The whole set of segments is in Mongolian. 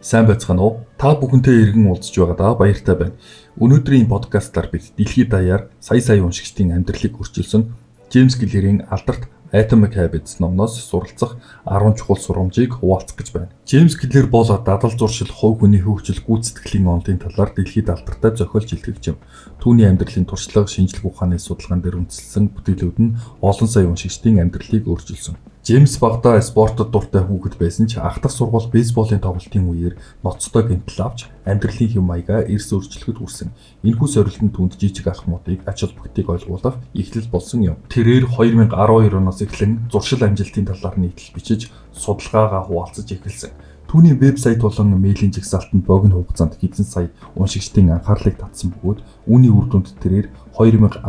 Сайн байцгаана уу? Та бүхэнтэй иргэн уулзж байгаадаа баяртай байна. Өнөөдрийн подкастаар бид дэлхийд даяар сая уншигчдын амьдралыг өөрчилсөн Джеймс Клирийн Алдарт Atomic Habits номноос суралцах 10 чухал сургамжийг хуваалцах гэж байна. Джеймс Клир бол дадал зуршил, хувь хүний хөгжил, гүйцэтгэлийн онолын талаар дэлхийд алдартай зохиолч илтгэгч юм. Түүний амьдралын туршлага, шинжлэх ухааны судалгаан дээр үндэслэн бүтээлүүд нь олон сая уншигчдын амьдралыг өөрчилсөн. Джеймс багадаа спортод дуртай хүүхэд байсан ч анх дахь сургууль бейсболын тоглолтын үеэр ноцтой гэмтэл авч амьдралын хэм маягаа эрс өөрчлөхөд хүрсэн. Энэхүү сорилтын түнд жижиг алхмуудыг ач холбогдыг ойлгуулах эхлэл болсон юм. Тэрээр 2012 оноос эхлэн зуршил амжилтын талаар нийтлэл бичиж судалгаагаа хуваалцаж эхэлсэн. Түүний вебсайт болон мэйлийн жагсаалтанд богино хугацаанд хэдэн сая уншигчдын анхаарлыг татсан бөгөөд үүний үр дүнд тэрээр 2018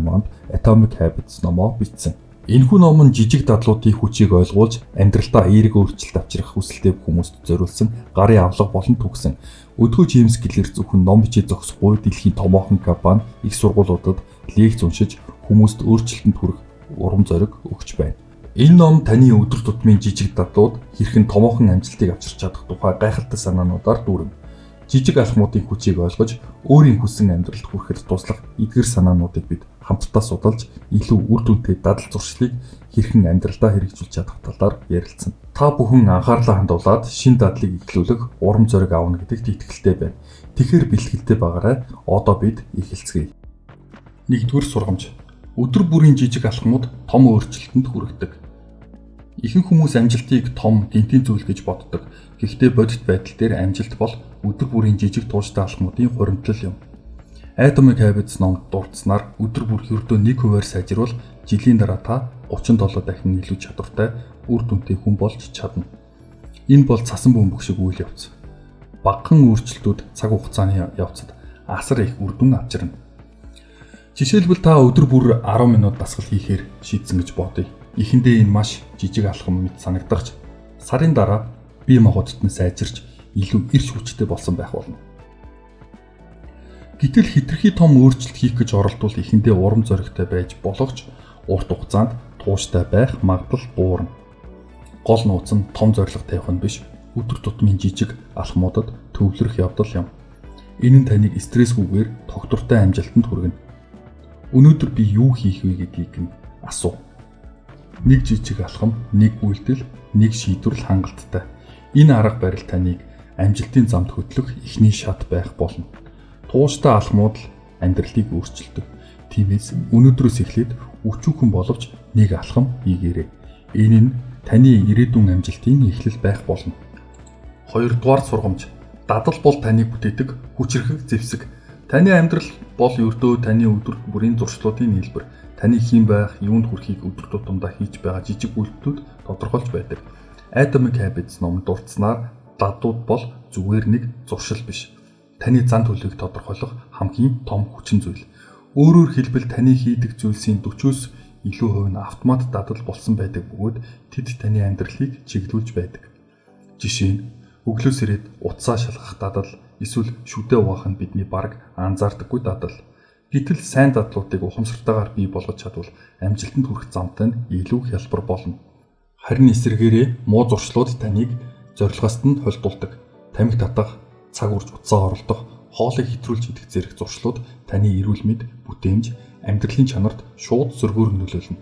онд Atomic Habits номоо бичсэн. Энэхүү ном нь жижиг дадлуудын хүчийг ойлгуулж амьдралдаа эерэг өөрчлөлт авчрах хүсэлтэй хүмүүст зориулсан гарын авлага болон түгсэн. Өдгөө Джеймс Клир зөвхөн ном бичиж зогсохгүй дэлхийн томоохон компани, их сургуулиудад лекц уншиж хүмүүст өөрчлөлтөнд хүрэх урам зориг өгч байна. Энэ ном таны өдөр тутмын жижиг дадлууд хэрхэн томоохон амжилтыг авчирч чадах тухай гайхалтай санаануудаар дүүрэн. Жижиг алхмуудын хүчийг ойлгож өөрийн хүссэн амьдралд хүрэхэд туслах эдгэр санаануудыг бид хамтдаа судалж илүү үр дүнтэй дадал зуршлыг хэрхэн амьдралдаа хэрэгжүүлж чадах талаар ярилцсан. Та бүхэн анхаарлаа хандуулад шин дадлыг эхлүүлэх урам зориг авна гэдэгт итгэлтэй байна. Тэгэхээр бэлтгэлтэй байгаарай. Одоо бид эхэлцгээе. Нэгдүгээр сургамж. Өдөр бүрийн жижиг алхмууд том өөрчлөлтөнд хүргэдэг. Ихэнх хүмүүс амжилтыг том, гинтийн зүйл гэж боддог. Гэхдээ бодит байдал дээр амжилт бол өдөр бүрийн жижиг тууштай алхмуудын хуримтлал юм. Atomic Habits номд дурдсанаар өдөр бүр ердөө 1% сайжруул жилийн дараа та 37 дахин илүү чадвартай, үр дүнтэй хүн болж чадна. Энэ бол цасан бөмбөг шиг үйл явц. Багахан өөрчлөлтүүд цаг хугацааны явцад асар их үр дүн авчирна. Жишээлбэл та өдөр бүр 10 минут дасгал хийхээр шийдсэн гэж бодъё. Эхэндээ энэ маш жижиг алхам мэт санагдах ч сарын дараа бие махбодт нь сайжирч илүү эрч хүчтэй болсон байх болно. Гэтэл хэтэрхий том өөрчлөлт хийх гэж оролдвол эхэндээ урам зоригтой байж болох ч урт хугацаанд тууштай байх магадлал буурна. Гол нууц нь том зорилго тавих нь биш, өдөр тутмын жижиг алхмуудад төвлөрөх явдал юм. Энэ нь таныг стрессгүйгээр тогтвортой амжилтанд хүргэнэ. Өнөөдөр би юу хийх вэ гэдгийг нь асуу. Нэг жижиг алхам, нэг үйлдэл, нэг шийдвэрлэл хангалттай. Энэ арга барил таныг амжилтын замд хөтлөх эхний шат байх болно. Тууштай алхмууд л амьдралыг өөрчилдөг. Тиймээс өнөөдрөөс эхлээд өчүүхэн боловч нэг алхам хийгээрэй. Энэ нь таны ирээдүйн амжилтын эхлэл байх болно. Хоёрдугаар сургамж. Дадал бол таныг бүтээдэг хүчрхэг зэвсэг. Таны амьдрал бол ердөө таны өдөр бүрийн зуршлуудын нийлбэр. Таны хэн байх, юунд хүрэхийг өдөр тутамдаа хийж байгаа жижиг үйлдэлүүд тодорхойлж байдаг. Atomic Habits номд дурдсанаар дадлууд бол зүгээр нэг зуршил биш. Таны зан төлөвийг тодорхойлох хамгийн том хүчин зүйл. Өөрөөр хэлбэл таны хийдэг зүйлсийн 40-оос илүү хувь нь автомат дадал болсон байдаг бөгөөд тэд таны амьдралыг чиглүүлж байдаг. Жишээ нь өглөөс ирээд утсаа шалгах дадал, эсвэл шүдээ угаах нь бидний бараг анзаардаггүй дадал. Гэтэл сайн дадлуудыг ухамсартайгаар бий болгож чадвал амжилтанд хүрэх замтай нь илүү хялбар болно. Харин эсвэргээрээ муу зуршлууд таныг зорилгоос нь холдуулдаг. Тамхи татах, цаг урж утсаа оролдох, хоолыг хэтрүүлж идэх зэрэг зуршлууд таны эрүүл мэнд, бүтээмж, амьдралын чанарт шууд сөргөөр нөлөөлнө.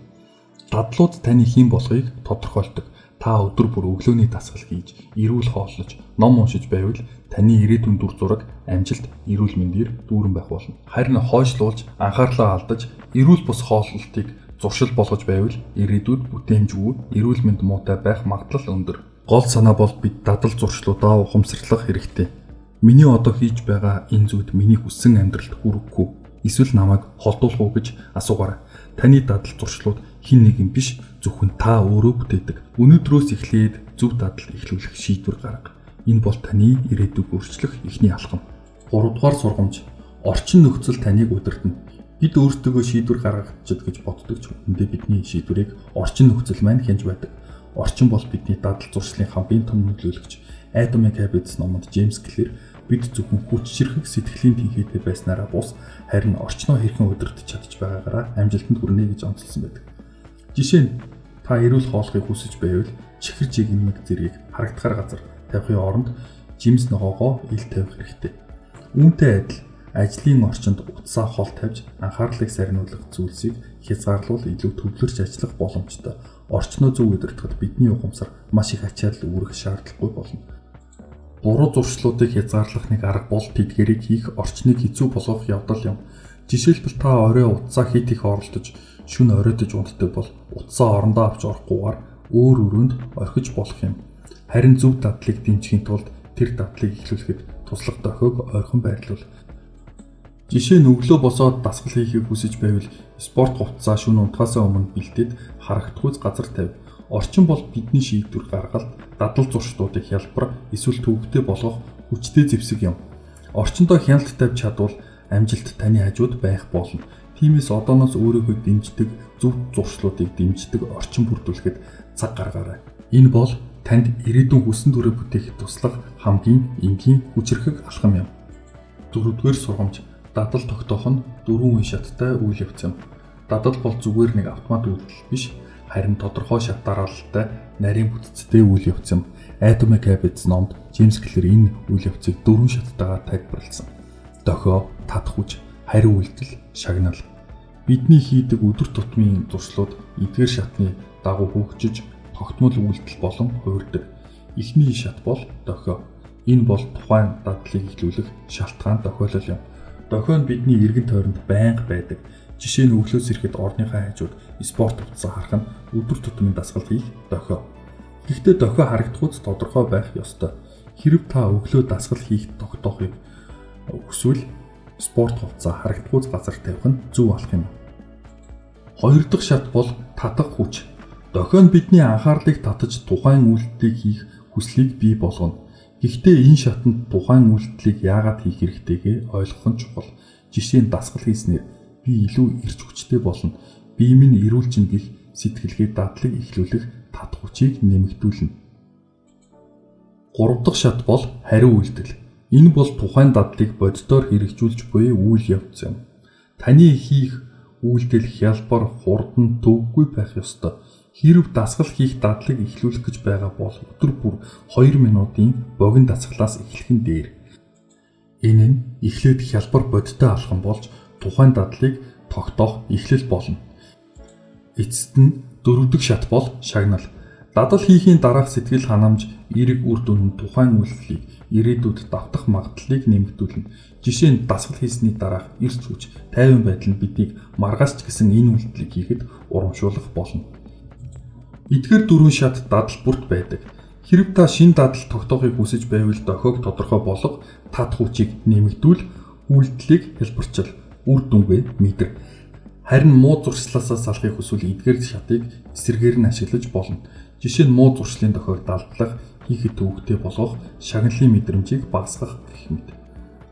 Дадлууд таны хэн болохыг тодорхойлдог. Та өдөр бүр өглөөний дасгал хийж, эрүүл хооллож, ном уншиж байвал таны ирээдүйн дүр зураг, амжилт, эрүүл мэндээр дүүрэн байх болно. Харин хойшлуулж, анхаарлаа алдаж, эрүүл бус хооллолтыг зуршил болгож байвал ирээдүйд бүтээмжгүй, эрүүл мэнд муутай байх магадлал өндөр. Гол санаа бол бид дадал зуршлуудаа ухамсарлах хэрэгтэй. Миний одоо хийж байгаа энэ зүйл миний хүссэн амьдралд хүрэхгүй, эсвэл намайг холдуулах уу гэж асуугаарай. Таны дадал зуршлууд хэн нэгэн биш, зөвхөн та өөрөө бүтээдэг. Өнөөдрөөс эхлээд зөв дадал эхлүүлэх шийдвэр гарга. Энэ бол таны ирээдүйг өөрчлөх эхний алхам. 3-дугаар сургамж. Орчин нөхцөл таныг удирдна. Бид өөрсдөө шийдвэр гаргацдаг гэж боддог ч үндэ бидний шийдвэрийг орчин нөхцөл маань хянж байдаг. Орчин бол бидний дадал зуршлын хамгийн том нөлөөлөгч. Atomic Habits номонд Джеймс Клир бид зөвхөн хүчрхэг сэтгэлийн тэнхээтэй байснараа бус харин орчноо хэрхэн удирдах чадж байгаагаараа амжилтанд хүрнэ гэж онцлсан байдаг. Жишээ нь та эрүүл хооллохыг хүсэж байвал чихэр жигнэмэг зэргийг харагдахаар газар тавихын оронд жимс ногоогоо ил тавих хэрэгтэй. Үүнтэй адил ажлын орчинд утсаа хол тавьж анхаарлыг сарниулах зүйлсийг хязгаарлуул илүү төвлөрч ажиллах боломжтой. Орчноо зөв удирдахад бидний ухамсар маш их ачаалал үүрэх шаардлагагүй болно. Буруу зуршлуудыг хязгаарлах нэг арга бол тэдгэрийг хийх орчныг хэцүү болгох явдал юм. Жишээлбэл та орой утсаа хит их оролдож, шөнө оройтож унтдаг бол утсаа орондоо авч орохгүйгээр өөр өрөөнд орхиж болох юм. Харин зөв дадлыг дэмжихийн тулд тэр дадлыг эхлүүлэхэд туслах дохиог ойрхон байрлуул. Жишээ нь өглөө босоод дасгал хийхийг хүсэж байвал спорт хувцас шөнө унтахаасаа өмнө бэлдээд харагдахуйц газар тавь. Орчин бол бидний шийдвэр гаргалт, дадал зуршлуудыг хялбар эсвэл төвөгтэй болгох хүчтэй зэвсэг юм. Орчиндөө хяналт тавьж чадвал амжилт таны хажууд байх болно. Тиймээс одооноос өөрийгөө дэмждэг, зөв зуршлуудыг дэмждэг орчин бүрдүүлэхэд цаг гаргаарай. Энэ бол танд ирээдүйн хүссэн төрөө бүтээхэд туслах хамгийн энгийн хүчирхэг алхам юм. 4-р сургамж. Дадал тогтоох нь 4 үе шаттай үйл явц юм. Дадал бол зүгээр нэг автомат үйлдэл биш, харин тодорхой шат дараалалтай нарийн бүтцтэй үйл явц юм. Atomic Habits номд Джеймс Клэр энэ үйл явцыг 4 шаттайгаар тайлбарласан. Дохио, татах хүч, хариу үйлдэл, шагнал. Бидний хийдэг өдөр тутмын зуршлууд эдгээр шатны дагуу хөгжиж, тогтмол үйлдэл болон хувирдаг. Эхний шат бол дохио. Энэ бол тухайн дадлыг эхлүүлэх шалтгаан тохиолол юм. Дохио нь бидний эргэн тойронд байнга байдаг. Жишээ нь өглөөс ирэхэд орныхаа хажууд спорт хувцас харах нь өдөр тутмын дасгал хийх дохио. Гэхдээ дохио харагдахуйц тодорхой байх ёстой. Хэрэв та өглөө дасгал хийх тогтоохыг хүсвэл спорт хувцас харагдахуйц газар тавих нь зөв алхам юм. Хоёр дахь шат бол татах хүч. Дохио нь бидний анхаарлыг татаж тухайн үйлдэлийг хийх хүслийг бий болгоно. Гэхдээ энэ шатанд тухайн үйлдэлийг яагаад хийх хэрэгтэйгээ ойлгох нь чухал. Жишээ нь дасгал хийснээр би илүү эрч хүчтэй болно. Бие минь эрүүлжин гэх сэтгэлгээ дадлыг эхлүүлэх татах хүчийг нэмэгдүүлнэ. 3 дахь шат бол хариу үйлдэл. Энэ бол тухайн дадлыг боддоор хэрэгжүүлж буй үйл явц юм. Таны хийх үйлдэл хялбар, хурдан, төвөггүй байх ёстой. Хэрэв дасгал хийх дадлыг эхлүүлэх гэж байгаа бол өдөр бүр 2 минутын богино дасгалаас эхлэх нь дээр. Энэ нь эхлээд хялбар бодиттой алхам болж тухайн дадлыг тогтоох эхлэл болно. Эцэст нь 4 дахь шат бол шагнал. Дадал хийхийн дараах сэтгэл ханамж, эерэг үр дүн нь тухайн үйлдэлийг ирээдүйд давтах магадлалыг нэмэгдүүлнэ. Жишээ нь дасгал хийсний дараах эрс хүч, тайван байдал нь биднийг маргааш ч гэсэн энэ үйлдэлийг хийхэд урамшуулах болно. Эдгээр 4 шат дадал бүрт байдаг. Хэрэв та шинэ дадал тогтоохыг хүсэж байвал дохиог тодорхой болго, татах хүчийг нэмэгдүүл, үйлдэлийг хэлбэрчил, үр дүнгээ мэдэр. Харин муу зуршлаасаа салахыг хүсвэл эдгээр шатыг эсрэгээр нь ашиглаж болно. Жишээ нь муу зуршлын дохиог далдлах, хийхэд төвөгтэй болгох, шагналын мэдрэмжийг багасгах гэх мэт.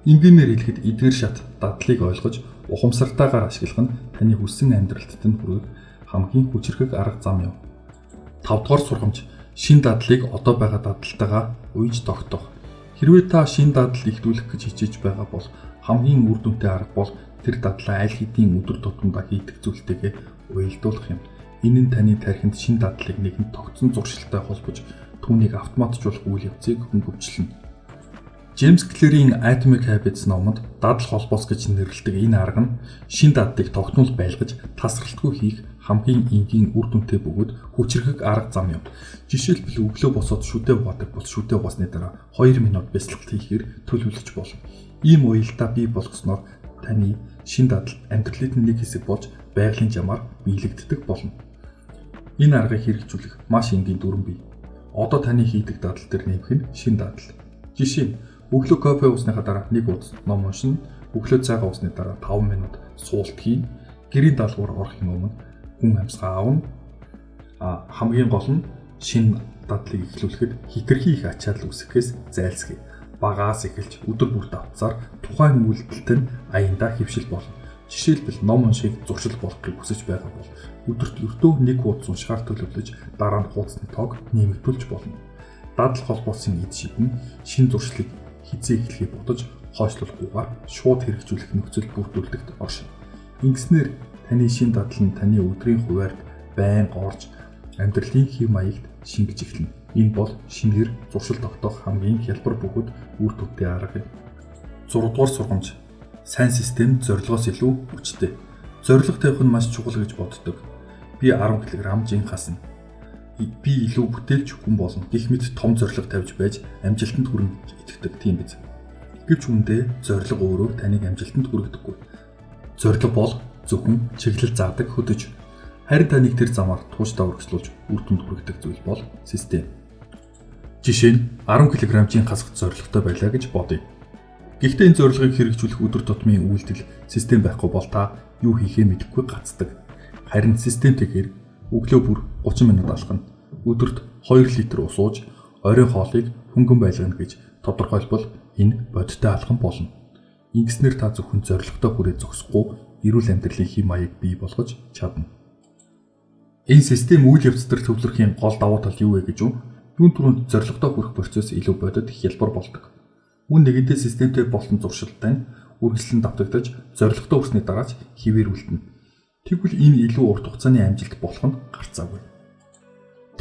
Энгийнээр хэлэхэд эдгээр шат дадлыг ойлгож, ухамсартайгаар ашиглах нь таны хүссэн амьдралтад нь хүрэх хамгийн хүчирхэг арга зам юм. 5 дугаар сургамж. Шинэ дадлыг одоо байгаа дадалтайгаа уйж тогтоох. Хэрвээ та шинэ дадал ихлүүлэх гэж хичээж байгаа бол хамгийн үр дүнтэй арга бол тэр дадлаа аль хэдийн өдөр тутамдаа хийдэг зүйлтэйгээ уялдуулах юм. Энэ нь таны тархинд шинэ дадлыг нэгэн тогтсон зуршилтай холбож түүнийг автоматжуулах үйл явцыг хөнгөвчлөнө. Джеймс Клэрийн Atomic Habits номонд дадал холбоос гэж нэрлэдэг энэ арга нь шинэ дадлыг тогтмол байлгаж тасралтгүй хийх хамгийн энгийн үр дүнтэй бөгөөд хүчирхэг арга зам юм. Жишээлбэл өглөө босоод шүдээ угаадаг бол шүдээ угаасны дараа 2 минут бясалгал хийхээр төлөвлөж болно. Ийм уялдаа бий болгосноор таны шинэ дадал амьдралын нэг хэсэг болж байгалийн жамаар биелэгддэг болно. Энэ аргыг хэрэгжүүлэх маш энгийн дүрэн бий. Одоо таны хийдэг дадал дээр нэмэх нь шинэ дадал. Жишээ нь өглөө кофе уусныхаа дараа 1 удаа ном уншина, өглөө цайгаа уусны дараа 5 минут суулт хийн, гэрийн даалгавар орохын өмнө хүн амьсгаа аавна. Хамгийн гол нь шинэ дадлыг эхлүүлэхэд хэтэрхий их ачаалал үүсэхээс зайлсхий. Багаас эхэлж өдөр бүр давтсаар тухайн үйлдэлт нь аяндаа хэвшил болно. Жишээлбэл ном уншихыг зуршил болгохыг хүсэж байгаа бол өдөрт ердөө 1 хуудас уншихаар төлөвлөж дараа нь хуудасны тоог нэмэгдүүлж болно. Дадал холбоосын эд шид нь шинэ зуршлыг хизээ эхлэхийг бодож хойшлуулахгүйгээр шууд хэрэгжүүлэх нөхцөл бүрдүүлэхэд оршино. Ингэснээр таны шинэ дадал нь таны өдрийн хуваарьд байнга орж амьдралын хэв маягт шингэж эхэлнэ. Энэ бол шинээр зуршил тогтоох хамгийн хялбар бөгөөд үр дүнтэй арга юм. 6 дугаар сургамж. Сайн систем зорилгоос илүү хүчтэй. Зорилго тавих нь маш чухал гэж боддог. Би 10 кг жин хасна. Би илүү бүтээлч хүн болно. Гэх мэт том зорилго тавьж байж амжилтанд хүрэх итгэдэг тийм биз. Гэвч үүндээ зорилго өөрөө таныг амжилтанд хүргədэггүй. Зорилго бол зөвхөн чиглэл заадаг хөдөж. Харин таныг тэр замаар тууштай өргөжлүүлж үр дүнд хүргэх зүйл бол систем. Жишээ нь 10 кг жин хасах зорилготой байлаа гэж бодъё. Гэхдээ энэ зорилгыг хэрэгжүүлэх өдөр тутмын үйлдэл систем байхгүй бол та юу хийхээ мэдэхгүй гацдаг. Харин системтэйгээр өглөө бүр 30 минут алхана. Өдөрт 2 литр ус ууж, оройн хоолыг хөнгөн байлгана гэж тодорхойлбол энэ бодиттой алхам болно. Ингэснээр та зөвхөн зорилготой хүрээ зогсохгүй эрүүл амьдралын хэм маяг бий болгож чадна. Энэ систем үйл явц төр төвлөрхийн гол давуу тал юу вэ гэж үү? Юун түрүүнд зорилготой хүрэх процесс илүү бодит хялбар болдог. Үн нэгэнтээ системтэй болсон зуршилтай үргэлжлэн давтагдаж зорилготой хүрсний дараач хിവэр үлдэнэ. Тэгвэл энэ илүү урт хугацааны амжилт болох нь гарцаагүй.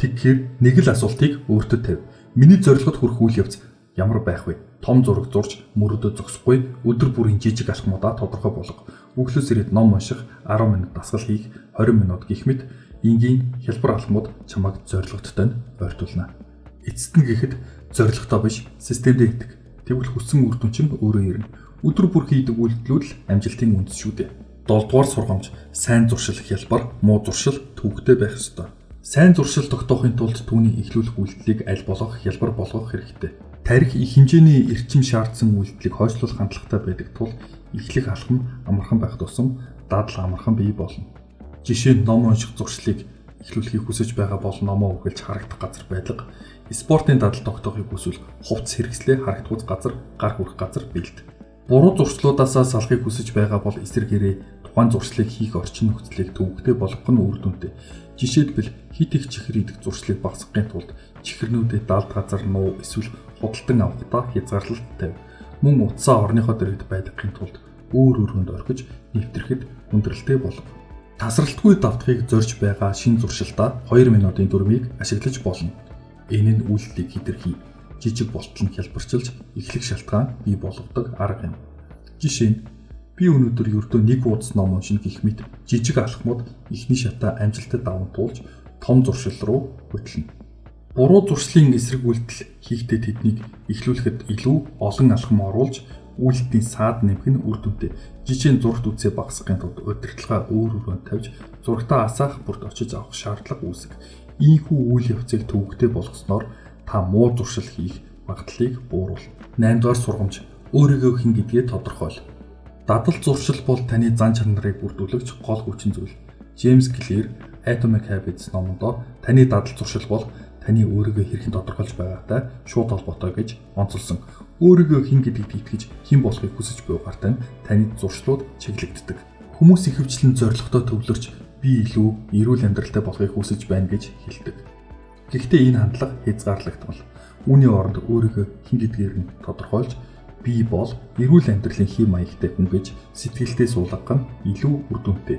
Тэгэхээр нэг л асуултыг өөртөө тавь. Миний зорилгод хүрэх үйл явц ямар байх вэ? Том зураг зурж мөрөдөө зогсохгүй өдөр бүрийн жижиг алхмуудаа тодорхой болго. Өглөөс ирээд ном унших, 10 минут дасгал хийх, 20 минут гэх мэт энгийн хялбар алхмууд чамайг зорилгодтой нь ойртуулна. Эцэст нь гэхэд зорилготой биш, системдээ итг. Тэгвэл хүссэн үр дүн чинь өөрөө ирнэ. Өдөр бүр хийдэг үйлдэлүүд л амжилтын үндэс шүү дээ. 7 дугаар сургамж. Сайн зуршил хялбар, муу зуршил төвөгтэй байх ёстой. Сайн зуршил тогтоохын тулд түүний эхлүүлэх үйлдэлийг аль болох хялбар болгох хэрэгтэй. Тарих их хэмжээний эрчим шаардсан үйлдэлийг хойшлуулах хандлагатай байдаг тул эхлэх алхам амархан байх тусам дадал амархан бий болно. Жишээ нь ном унших зуршлыг эхлүүлэхийг хүсэж байгаа бол номоо үргэлж харагдах газар байлга, спортын дадал тогтоохыг хүсвэл хувцас хэрэгслээ харагдах газар, гар хүрэх газар бэлд. Буруу зуршлуудаасаа салахыг хүсэж байгаа бол эсрэгээрээ тухайн зуршлыг хийх орчин нөхцөлийг төвөгтэй болгох нь үр дүнтэй. Жишээлбэл хит их чихэр идэх зуршлыг багасгахын тулд чихэрнүүдэд далд газар нуу эсвэл худалдан авахдаа хязгаарлалт тавь. Мөн утсаа орныхоо дэргэд байлгахын тулд өөр өрөөнд орхиж нэвтрэхэд хүндрэлтэй болов. Тасралтгүй давтахыг зорж байгаа шин зуршилдаа 2 минутын дүрмийг ашиглаж болно. Энэ нь үйлдэлийг хэтэрхий, жижиг болтол нь хялбарчилж эхлэх шалтгаан бий болгодог арга юм. Жишээ нь би өнөөдөр ердөө нэг удас ном уншина гэх мэт жижиг алхмууд эхний шатаа амжилтад даван туулж том зуршил руу хөтлөнө. Буруу зуршлын эсрэг үйлдэл хийхдээ тэднийг эхлүүлэхэд илүү олон алхам оруулж үйлдэлийн саад нэмэх нь үр дүнтэй. Жишээ нь зурагт үзээ багасгахын тулд удирдлагаа өөр өрөөнд тавьж зурагтаа асаах бүрт очиж авах шаардлага үүсэх. Ийхүү үйл явцыг төвөгтэй болгосноор та муу зуршил хийх магадлалыг бууруулна. 8 дугаар сургамж. Өөрийгөө хэн гэдгээ тодорхойл. Дадал зуршил бол таны зан чанарыг бүрдүүлэгч гол хүчин зүйл. Джеймс Клэр Atomic Habits номондоо таны дадал зуршил бол таны өөрийгөө хэрхэн тодорхойлж байгаатай шууд холбоотой гэж онцолсон. Өөрийгөө хэн гэдэгт итгэж хэн болохыг хүсэж буйгаар таны зуршлууд чиглэгддэг. Хүмүүс ихэвчлэн зорилготой төвлөрч би илүү эрүүл амьдралтай болохыг хүсэж байна гэж хэлдэг. Гэхдээ энэ хандлага хязгаарлагдмал. Үүний оронд өөрийгөө хэн гэдгээр нь тодорхойлж би бол эрүүл амьдралын хэм маягтай хүн гэж сэтгэлдээ суулгах нь илүү үр дүнтэй.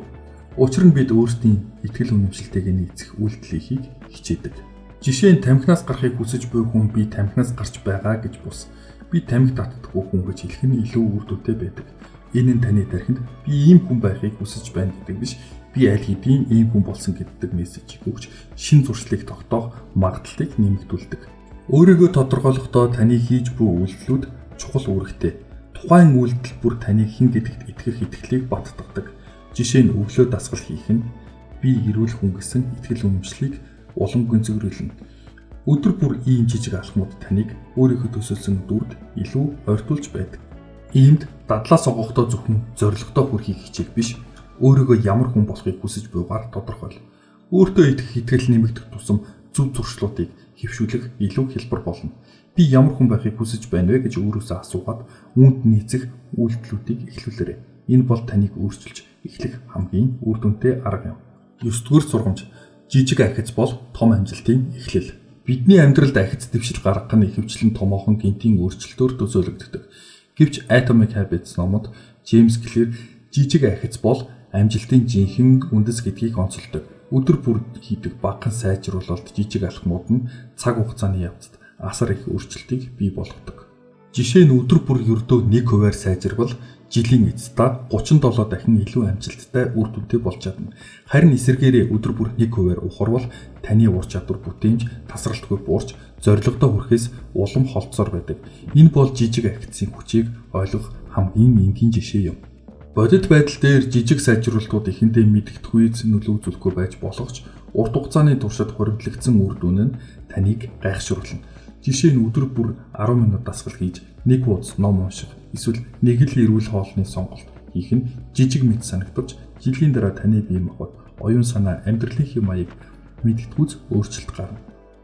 Учир нь бид өөрсдийн итгэл үнэмшилтэйг нийцэх үйлдэлийг хичээдэг. Жишээ нь тамхинаас гарахыг хүсэж буй хүн би тамхинаас гарч байгаа гэж бус. Би тамхи татдаггүй хүн гэж хэлэх нь илүү үр дүнтэй байдаг. Энэ нь таны тархинд би ийм хүн байхыг хүсэж байна гэдэг биш, би аль хэдийн ийм хүн болсон гэдэг мессежийг өгч шин зуршлыг тогтоох магадлалыг нэмэгдүүлдэг. Өөрийгөө тодорхойлохдоо таны хийж буй үйлдэлүүд чухал үүрэгтэй. Тухайн үйлдэл бүр таны хэн гэдэгт итгэх итгэлийг баттгадаг. Жишээ нь өглөө дасгал хийх нь би эрүүл хүн гэсэн итгэл үнэмшлийг улам гүнзгийрүүлнэ. Өдөр бүр ийм жижиг алхмууд таныг өөрийнхөө төсөөлсөн дүрд илүү ойртуулж байдаг. Иймд дадлаа сонгохдоо зөвхөн зорилготой хүрэхийг хичээх биш, өөрийгөө ямар хүн болохыг хүсэж буйгаар тодорхойл. Өөртөө итгэх итгэл нэмэгдэх тусам зөв зуршлуудыг хэвшүүлэх илүү хялбар болно. Би ямар хүн байхыг хүсэж байна вэ гэж өөрөөсөө асуугаад үүнд нийцэх үйлдэлүүдийг эхлүүлээрэй. Энэ бол таныг өөрчилж эхлэх хамгийн үр дүнтэй арга юм. 9-р сургамж. Жижиг ахиц бол том амжилтын эхлэл. Бидний амьдралд ахиц дэвшил гаргах нь ихэвчлэн томоохон гинтийн өөрчлөлтөөр төсөөлөгддөг. Гэвч Atomic Habits номод Джеймс Клэр жижиг ахиц бол амжилтын жинхэнэ үндэс гэдгийг онцолдог. өдөр бүр хийдэг багахан сайжруулалт жижиг алхмууд нь цаг хугацааны явцад асар их өөрчлөлтийг бий болгодог. Жишээ нь өдөр бүр ердөө 1% сайжирвал жилийн эцэстээ 37 дахин илүү амжилттай үр дүнтэй болж чадна. Харин эсвэргээрээ өдөр бүр 1% ухарвал таны ур чадвар бүтээмж тасралтгүй буурч зорилгодоо хүрэхээс улам холцоор байдаг. Энэ бол жижиг акцийн хүчийг ойлгох хамгийн энгийн жишээ юм. Бодит байдал дээр жижиг сайжруулалтууд эхэндээ мэддэхүйц нөлөө үзүүлэхгүй байж болох ч урт хугацааны туршид хоригдлогдсон үр дүн нь таныг гайхшруулна. Жишээ нь өдөр бүр 10 минут дасгал хийж, нэг хуудас ном унших, эсвэл нэг л эрүүл хоолны сонголт хийх нь жижиг мэт санагдаж, жилийн дараа таны бие махбод оюун санаа, амьдралын хэм маяг мэддэхүйц өөрчлөлт гарна.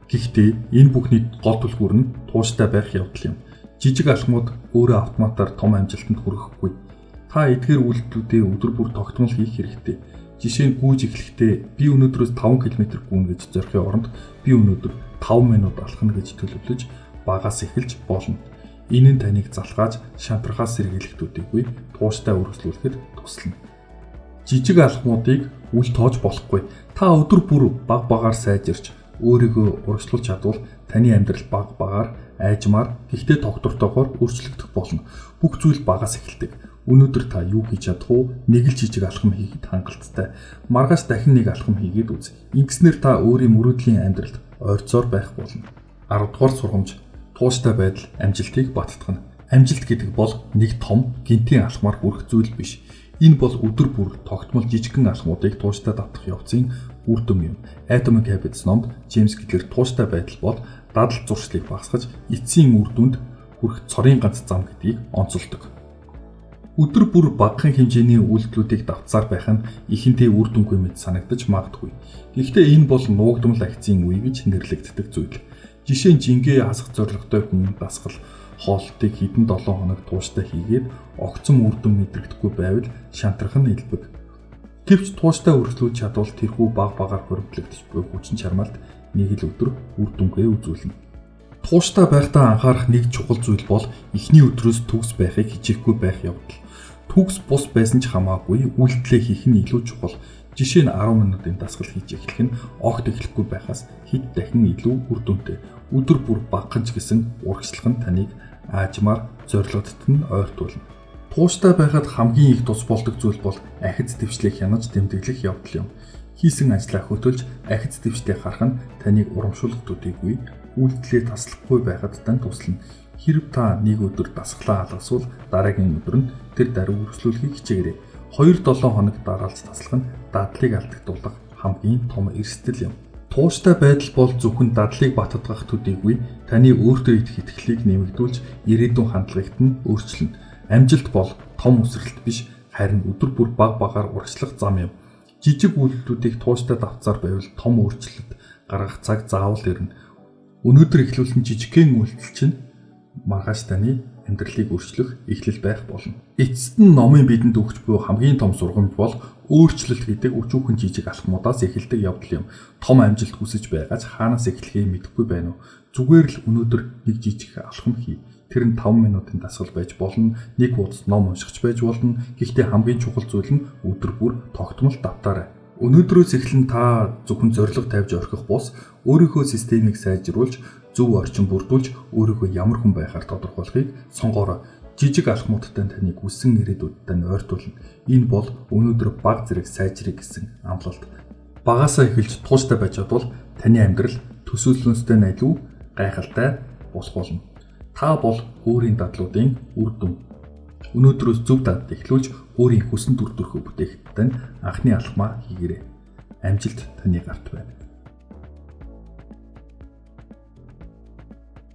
Гэхдээ энэ бүхний гол түлхүүр нь тууштай байх явдал юм. Жижиг алхмууд өөрөө автоматар том амжилтанд хүрэхгүй. Та эдгээр үйлдэлүүдээ өдөр бүр тогтмол хийх хэрэгтэй. Жишээ нь гүйж эхлэхдээ би өнөөдрөөс 5 км гүйнэ гэж зорихын оронд би өнөөдөр 5 минут алхна гэж төлөвлөж багаас эхэлж болно. Энэ нь таныг залхааж шантрахаас сэргийлэх төдийгүй тууштай үргэлжлүүлэхэд туслана. Жижиг алхмуудыг үл тоож болохгүй. Та өдөр бүр баг багаар сайжирч өөрийгөө урагшлуулж чадвал таны амьдрал баг багаар айжмаар гэхдээ тогтвортойгоор өөрчлөгдөх болно. Бүх зүйл багаас эхэлдэг. Өнөөдөр та юу хийж чадах вэ? Нэг л жижиг алхам хийхэд хангалттай. Маргааш дахин нэг алхам хийгээд үз. Ингэснээр та өөрийн мөрөөдлийн амьдралд ойрцоор байх болно. 10 дугаар сургамж: тууштай байдал амжилтыг баттгана. Амжилт гэдэг бол нэг том гинтийн алхмаар хүрэх зүйл биш. Энэ бол өдөр бүр тогтмол жижигхэн алхмуудыг тууштай давтах явцын үр дүн юм. Atomic Habits номд Джеймс Клэр тууштай байдал бол дадал зуршлыг багасгаж эцсийн үр дүнд хүрэх цорын ганц зам гэдгийг онцолдог. Өдөр бүр багахан хэмжээний үйлдэлүүдийг давтсаар байх нь ихэнхдээ үр дүнгүй мэт санагдаж магадгүй. Гэхдээ энэ бол нуугдмал акцийн үе гэж нэрлэгддэг зүйл. Жишээ нь жингээ хасах зорилготой хүн дасгал хоолтыг хэдэн 7 хоног тууштай хийгээд огцом үр дүн мэдрэгдэхгүй байвал шантрах нь илбэг. Гэвч тууштай үргэлжлүүлж чадвал тэрхүү баг багаар хоригдлогдож буй хүчин чармаалт нэг л өдөр үр дүнгээ үзүүлнэ. Тууштай байхдаа анхаарах нэг чухал зүйл бол эхний өдрөөс төгс байхыг хичээхгүй байх явдал. Төгс бус байсан ч хамаагүй үйлдэлээ хийх нь илүү чухал. Жишээ нь 10 минутын дасгал хийж эхлэх нь огт эхлэхгүй байхаас хэд дахин илүү үр дүнтэй. Өдөр бүр багахан ч гэсэн урагшлах нь таныг аажмаар зорилгодод нь ойртуулна. Тууштай байхад хамгийн их тус болдог зүйл бол ахиц дэвшлийг хянаж тэмдэглэх явдал юм. Хийсэн ажлаа хөтөлж ахиц дэвштэй харах нь таныг урамшуулах төдийгүй үйлдэлээ таслахгүй байхад тань туслана. Хэрэв та нэг өдөр дасгалаа алгасвал дараагийн өдөр нь тэр даруй үргэлжлүүлэхийг хичээгээрэй. 2-7 хоног дараалж таслах нь дадлыг алдагдуулах хамгийн том эрсдэл юм. Тууштай байдал бол зөвхөн дадлыг баттгах төдийгүй таны өөртөө идэх итгэлийг нэмэгдүүлж ирээдүйн хандлагт нь өөрчлөнө. Амжилт бол том өсрэлт биш, харин өдөр бүр баг багаар урагшлах зам юм. Жижиг үйлдэлүүдийг тууштай давтсаар байвал том өөрчлөлт гаргах цаг заавал ирнэ. Өнөөдөр эхлүүлсэн жижигхэн үйлдэл чинь маргааш таны амьдралыг өөрчлөх эхлэл байх болно. Эцэст нь номын бидэнд өгч буй хамгийн том сургамж бол өөрчлөлт гэдэг өчүүхэн жижиг алхмуудаас эхэлдэг явдал юм. Том амжилт хүсэж байгаач хаанаас эхлэхээ мэдэхгүй байна уу? Зүгээр л өнөөдөр нэг жижиг алхам хий. Тэр нь 5 минутын дасгал байж болно, нэг хуудас ном уншихч байж болно. Гэхдээ хамгийн чухал зүйл нь өдөр бүр тогтмол давтаарай. Өнөөдрөөс эхлэн та зөвхөн зорилго тавьж орхих бус, өөрийнхөө системийг сайжруулж, зөв орчин бүрдүүлж, өөрийгөө ямар хүн байхаар тодорхойлохыг сонгоорой. Жижиг алхмуудтай таныг хүссэн ирээдүйдтэй нь ойртуулна. Энэ бол өнөөдөр баг зэрэг сайжрыг гэсэн амлалт. Багаасаа эхэлж тууштай байж чадвал таны амьдрал төсөөллөөстэй илүү гайхалтай болох болно. Та бол өөрийн дадлуудын үр дүн. Өнөөдрөөс зөв дадал эхлүүлж өөрийн хүссэн төр төрхөө бүтээхэд тань анхны алхмаа хийгээрэй. Амжилт таны гарт байна.